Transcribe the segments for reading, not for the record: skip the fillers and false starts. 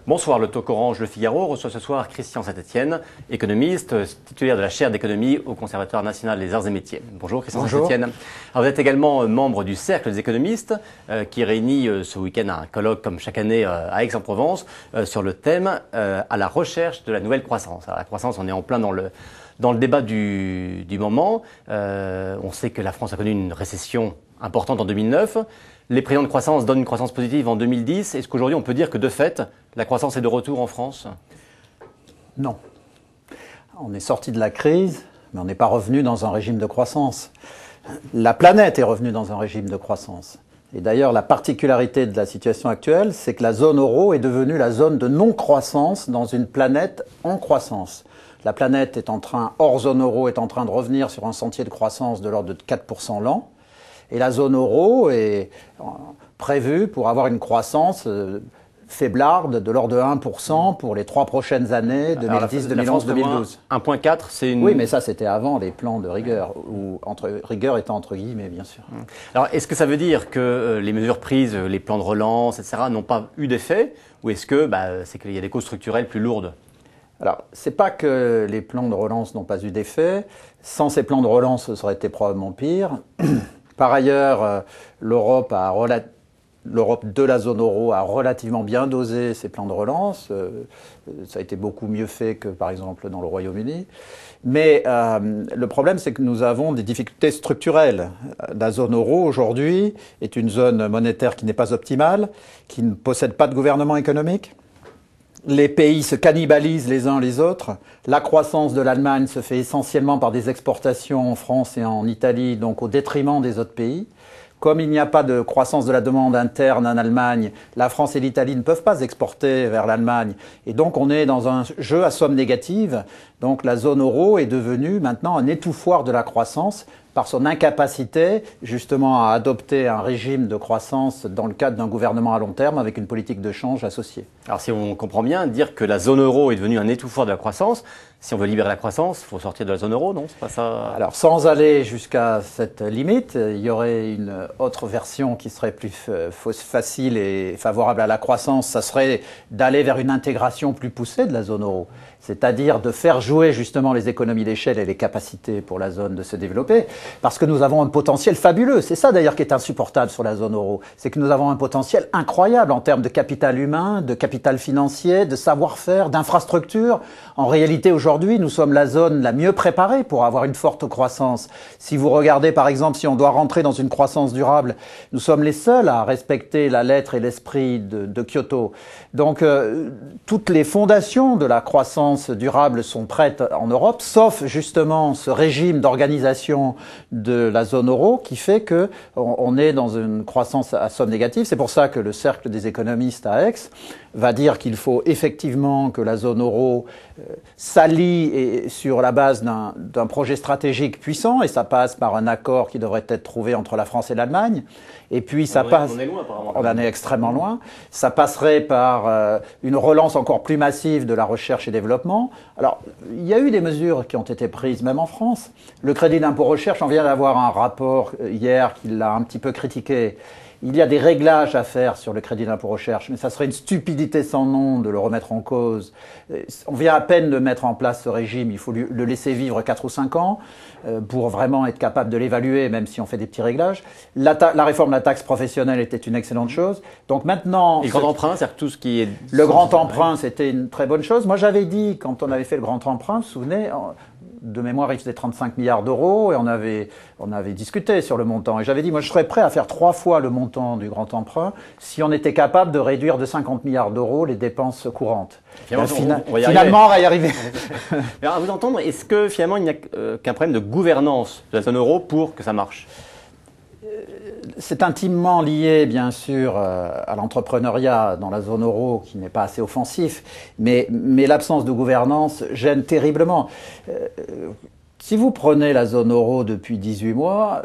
Bonsoir, le Talk Orange Le Figaro reçoit ce soir Christian Saint-Etienne, économiste, titulaire de la chaire d'économie au Conservatoire national des arts et métiers. Bonjour Christian Saint-Etienne. Vous êtes également membre du Cercle des économistes qui réunit ce week-end un colloque comme chaque année à Aix-en-Provence sur le thème à la recherche de la nouvelle croissance. Alors, la croissance, on est en plein dans le débat du moment. On sait que la France a connu une récession importante en 2009. Les prévisions de croissance donnent une croissance positive en 2010. Est-ce qu'aujourd'hui, on peut dire que de fait, la croissance est de retour en France? Non. On est sorti de la crise, mais on n'est pas revenu dans un régime de croissance. La planète est revenue dans un régime de croissance. Et d'ailleurs, la particularité de la situation actuelle, c'est que la zone euro est devenue la zone de non-croissance dans une planète en croissance. La planète hors zone euro, est en train de revenir sur un sentier de croissance de l'ordre de 4% l'an. Et la zone euro est prévue pour avoir une croissance faiblarde de l'ordre de 1% pour les 3 prochaines années, 2010, 2011, 2012. 1,4, c'est une... Oui, mais ça, c'était avant les plans de rigueur, rigueur étant entre guillemets, bien sûr. Alors, est-ce que ça veut dire que les mesures prises, les plans de relance, etc., n'ont pas eu d'effet? Ou est-ce que c'est qu'il y a des causes structurelles plus lourdes? Alors, c'est pas que les plans de relance n'ont pas eu d'effet. Sans ces plans de relance, ça aurait été probablement pire. Par ailleurs, l'Europe de la zone euro a relativement bien dosé ses plans de relance. Ça a été beaucoup mieux fait que, par exemple, dans le Royaume-Uni. Mais le problème, c'est que nous avons des difficultés structurelles. La zone euro, aujourd'hui, est une zone monétaire qui n'est pas optimale, qui ne possède pas de gouvernement économique. Les pays se cannibalisent les uns les autres. La croissance de l'Allemagne se fait essentiellement par des exportations en France et en Italie, donc au détriment des autres pays. Comme il n'y a pas de croissance de la demande interne en Allemagne, la France et l'Italie ne peuvent pas exporter vers l'Allemagne. Et donc on est dans un jeu à somme négative. Donc la zone euro est devenue maintenant un étouffoir de la croissance par son incapacité justement à adopter un régime de croissance dans le cadre d'un gouvernement à long terme avec une politique de change associée. Alors si on comprend bien, dire que la zone euro est devenue un étouffoir de la croissance, si on veut libérer la croissance, il faut sortir de la zone euro, non? C'est pas ça? Alors sans aller jusqu'à cette limite, il y aurait une autre version qui serait plus facile et favorable à la croissance, ça serait d'aller vers une intégration plus poussée de la zone euro. C'est-à-dire de faire jouer justement les économies d'échelle et les capacités pour la zone de se développer, parce que nous avons un potentiel fabuleux. C'est ça d'ailleurs qui est insupportable sur la zone euro, c'est que nous avons un potentiel incroyable en termes de capital humain, de capital financier, de savoir-faire, d'infrastructures. En réalité, aujourd'hui, nous sommes la zone la mieux préparée pour avoir une forte croissance. Si vous regardez par exemple, si on doit rentrer dans une croissance durable, nous sommes les seuls à respecter la lettre et l'esprit de Kyoto. Donc toutes les fondations de la croissance durable sont prêtes en Europe, sauf justement ce régime d'organisation de la zone euro qui fait que on est dans une croissance à somme négative. C'est pour ça que le Cercle des économistes à Aix va dire qu'il faut effectivement que la zone euro s'allie sur la base d'un projet stratégique puissant, et ça passe par un accord qui devrait être trouvé entre la France et l'Allemagne. Et puis ça passe, on est loin, apparemment. On en est extrêmement loin. Ça passerait par une relance encore plus massive de la recherche et développement. Alors, il y a eu des mesures qui ont été prises, même en France. Le crédit d'impôt recherche, on vient d'avoir un rapport hier qui l'a un petit peu critiqué. Il y a des réglages à faire sur le crédit d'impôt recherche, mais ça serait une stupidité sans nom de le remettre en cause. On vient à peine de mettre en place ce régime, il faut le laisser vivre 4 ou 5 ans pour vraiment être capable de l'évaluer, même si on fait des petits réglages. La réforme de la taxe professionnelle était une excellente chose. Donc maintenant... Et le grand emprunt, c'est-à-dire tout ce qui est... Le grand emprunt, c'était une très bonne chose. Moi, j'avais dit, quand on avait fait le grand emprunt, vous vous souvenez, de mémoire, il faisait 35 milliards d'euros et on avait discuté sur le montant. Et j'avais dit, moi, je serais prêt à faire 3 fois le montant du grand emprunt si on était capable de réduire de 50 milliards d'euros les dépenses courantes. Finalement, on va y arriver. Mais à vous entendre, est-ce que finalement, il n'y a qu'un problème de gouvernance de la zone euro pour que ça marche? C'est intimement lié, bien sûr, à l'entrepreneuriat dans la zone euro qui n'est pas assez offensif, mais l'absence de gouvernance gêne terriblement. Si vous prenez la zone euro depuis 18 mois,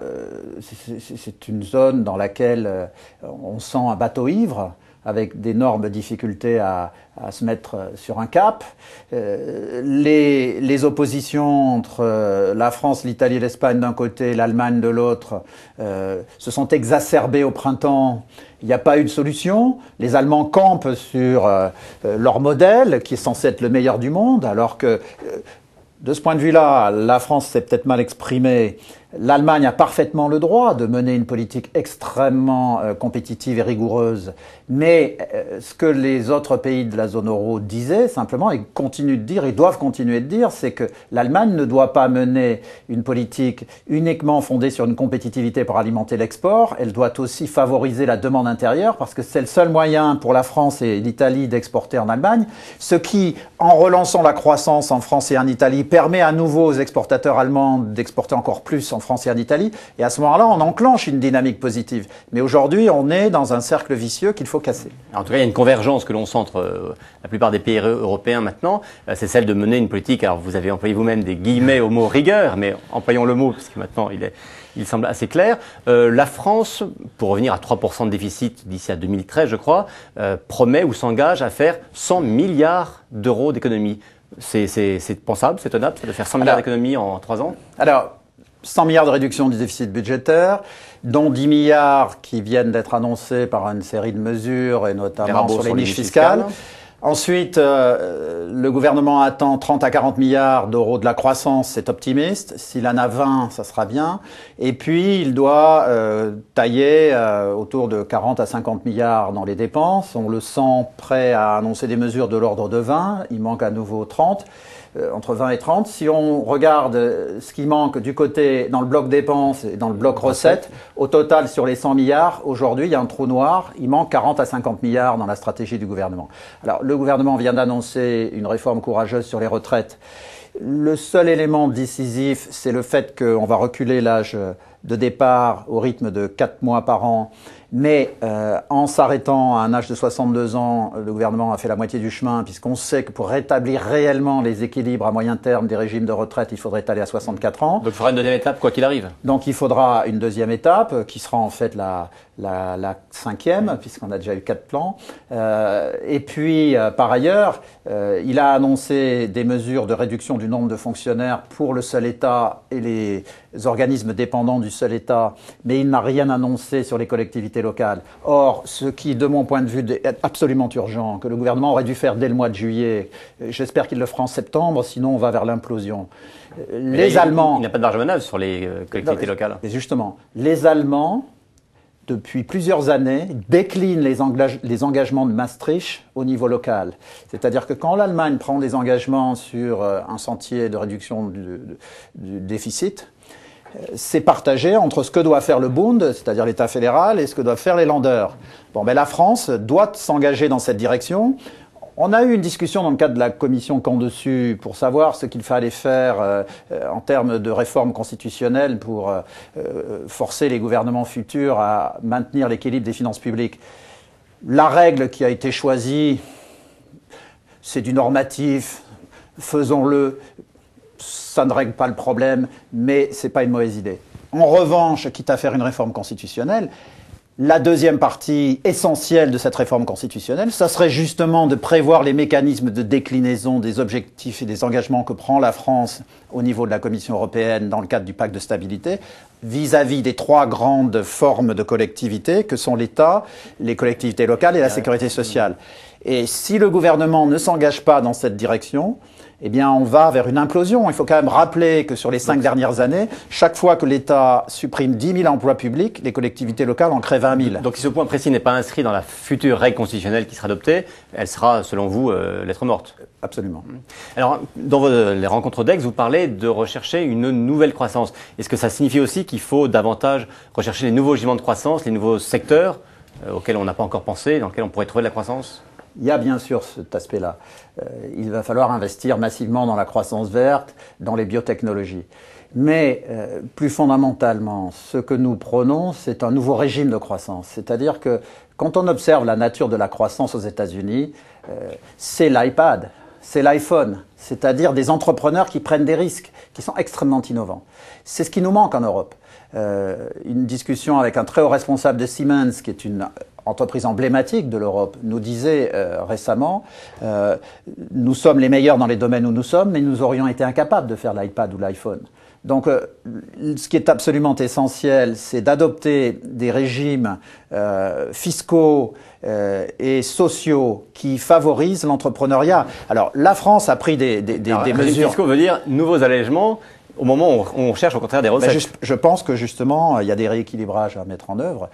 c'est une zone dans laquelle on sent un bateau ivre. avec d'énormes difficultés à se mettre sur un cap. Les oppositions entre la France, l'Italie et l'Espagne d'un côté, l'Allemagne de l'autre, se sont exacerbées au printemps. Il n'y a pas eu de solution. Les Allemands campent sur leur modèle, qui est censé être le meilleur du monde, alors que, de ce point de vue-là, la France s'est peut-être mal exprimée. L'Allemagne a parfaitement le droit de mener une politique extrêmement compétitive et rigoureuse. Mais ce que les autres pays de la zone euro disaient, simplement, et continuent de dire, et doivent continuer de dire, c'est que l'Allemagne ne doit pas mener une politique uniquement fondée sur une compétitivité pour alimenter l'export. Elle doit aussi favoriser la demande intérieure, parce que c'est le seul moyen pour la France et l'Italie d'exporter en Allemagne. Ce qui, en relançant la croissance en France et en Italie, permet à nouveau aux exportateurs allemands d'exporter encore plus en France et en Italie, et à ce moment-là, on enclenche une dynamique positive. Mais aujourd'hui, on est dans un cercle vicieux qu'il faut casser. En tout cas, il y a une convergence que l'on sent entre la plupart des pays européens maintenant, c'est celle de mener une politique, alors vous avez employé vous-même des guillemets au mot rigueur, mais employons le mot, parce que maintenant il semble assez clair. La France, pour revenir à 3% de déficit d'ici à 2013, je crois, promet ou s'engage à faire 100 milliards d'euros d'économies. C'est pensable, c'est tenable, de faire 100 milliards d'économies en 3 ans? Alors, 100 milliards de réduction du déficit budgétaire, dont 10 milliards qui viennent d'être annoncés par une série de mesures, et notamment sur les niches fiscales. Ensuite, le gouvernement attend 30 à 40 milliards d'euros de la croissance, c'est optimiste. S'il en a 20, ça sera bien. Et puis, il doit tailler autour de 40 à 50 milliards dans les dépenses. On le sent prêt à annoncer des mesures de l'ordre de 20. Il manque à nouveau 30. Entre 20 et 30. Si on regarde ce qui manque du côté dans le bloc dépenses et dans le bloc recettes, au total sur les 100 milliards, aujourd'hui il y a un trou noir, il manque 40 à 50 milliards dans la stratégie du gouvernement. Alors le gouvernement vient d'annoncer une réforme courageuse sur les retraites. Le seul élément décisif, c'est le fait qu'on va reculer l'âge de départ au rythme de 4 mois par an. Mais en s'arrêtant à un âge de 62 ans, le gouvernement a fait la moitié du chemin, puisqu'on sait que pour rétablir réellement les équilibres à moyen terme des régimes de retraite, il faudrait aller à 64 ans. Donc il faudra une deuxième étape, quoi qu'il arrive. Donc il faudra une deuxième étape, qui sera en fait la 5e, puisqu'on a déjà eu 4 plans. Et puis, par ailleurs, il a annoncé des mesures de réduction du nombre de fonctionnaires pour le seul État et les organismes dépendants du seul État, mais il n'a rien annoncé sur les collectivités locales. Or, ce qui, de mon point de vue, est absolument urgent, que le gouvernement aurait dû faire dès le mois de juillet, j'espère qu'il le fera en septembre, sinon on va vers l'implosion. Les Allemands... Il n'y a pas de marge de manœuvre sur les collectivités locales. Et justement, les Allemands, depuis plusieurs années, déclinent les engagements de Maastricht au niveau local. C'est-à-dire que quand l'Allemagne prend des engagements sur un sentier de réduction du déficit, c'est partagé entre ce que doit faire le Bund, c'est-à-dire l'État fédéral, et ce que doivent faire les Länder. Bon, ben la France doit s'engager dans cette direction. On a eu une discussion dans le cadre de la commission Camp-Dessus pour savoir ce qu'il fallait faire en termes de réforme constitutionnelle pour forcer les gouvernements futurs à maintenir l'équilibre des finances publiques. La règle qui a été choisie, c'est du normatif, faisons-le. Ça ne règle pas le problème, mais ce n'est pas une mauvaise idée. En revanche, quitte à faire une réforme constitutionnelle, la deuxième partie essentielle de cette réforme constitutionnelle, ça serait justement de prévoir les mécanismes de déclinaison des objectifs et des engagements que prend la France au niveau de la Commission européenne dans le cadre du pacte de stabilité, vis-à-vis des 3 grandes formes de collectivités que sont l'État, les collectivités locales et la sécurité sociale. Et si le gouvernement ne s'engage pas dans cette direction, eh bien, on va vers une implosion. Il faut quand même rappeler que sur les 5 dernières années, chaque fois que l'État supprime 10 000 emplois publics, les collectivités locales en créent 20 000. Donc, si ce point précis n'est pas inscrit dans la future règle constitutionnelle qui sera adoptée, elle sera, selon vous, lettre morte. Absolument. Alors, dans les rencontres d'Aix, vous parlez de rechercher une nouvelle croissance. Est-ce que ça signifie aussi qu'il faut davantage rechercher les nouveaux gisements de croissance, les nouveaux secteurs auxquels on n'a pas encore pensé, dans lesquels on pourrait trouver de la croissance ? Il y a bien sûr cet aspect-là. Il va falloir investir massivement dans la croissance verte, dans les biotechnologies. Mais plus fondamentalement, ce que nous prônons, c'est un nouveau régime de croissance. C'est-à-dire que quand on observe la nature de la croissance aux États-Unis, c'est l'iPad, c'est l'iPhone, c'est-à-dire des entrepreneurs qui prennent des risques, qui sont extrêmement innovants. C'est ce qui nous manque en Europe. Une discussion avec un très haut responsable de Siemens, qui est une entreprise emblématique de l'Europe, nous disait récemment nous sommes les meilleurs dans les domaines où nous sommes, mais nous aurions été incapables de faire l'iPad ou l'iPhone. Donc, ce qui est absolument essentiel, c'est d'adopter des régimes fiscaux et sociaux qui favorisent l'entrepreneuriat. Alors, la France a pris des mesures. Fiscaux veut dire nouveaux allègements au moment où on cherche au contraire des recettes. Je pense que justement, il y a des rééquilibrages à mettre en œuvre.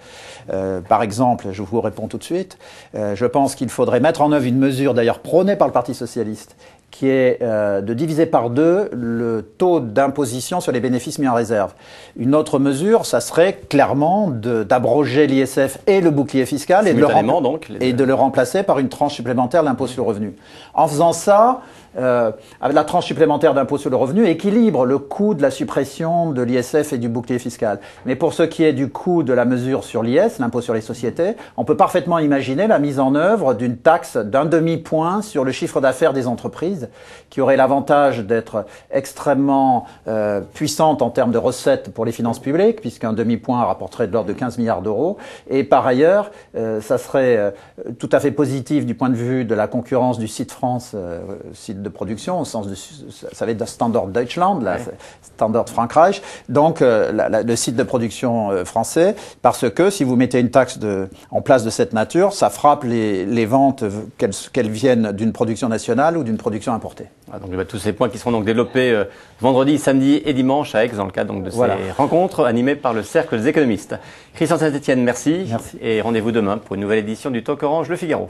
Par exemple, je vous réponds tout de suite, je pense qu'il faudrait mettre en œuvre une mesure, d'ailleurs prônée par le Parti socialiste, qui est de diviser par 2 le taux d'imposition sur les bénéfices mis en réserve. Une autre mesure, ça serait clairement d'abroger l'ISF et le bouclier fiscal et de le remplacer par une tranche supplémentaire de l'impôt sur le revenu. En faisant ça, la tranche supplémentaire d'impôt sur le revenu équilibre le coût de la suppression de l'ISF et du bouclier fiscal. Mais pour ce qui est du coût de la mesure sur l'IS, l'impôt sur les sociétés, on peut parfaitement imaginer la mise en œuvre d'une taxe d'1 demi-point sur le chiffre d'affaires des entreprises, qui aurait l'avantage d'être extrêmement puissante en termes de recettes pour les finances publiques, puisqu'un demi-point rapporterait de l'ordre de 15 milliards d'euros. Et par ailleurs, ça serait tout à fait positif du point de vue de la concurrence du site France, site de production, au sens de, ça va être de Standard Deutschland, la Standard Frankreich, donc le site de production français, parce que si vous mettez une taxe en place de cette nature, ça frappe les ventes, qu'elles viennent d'une production nationale ou d'une production importée. Donc tous ces points qui seront donc développés vendredi, samedi et dimanche à Aix dans le cadre donc de ces rencontres animées par le Cercle des économistes. Christian Saint-Etienne, merci. Et rendez-vous demain pour une nouvelle édition du Talk Orange Le Figaro.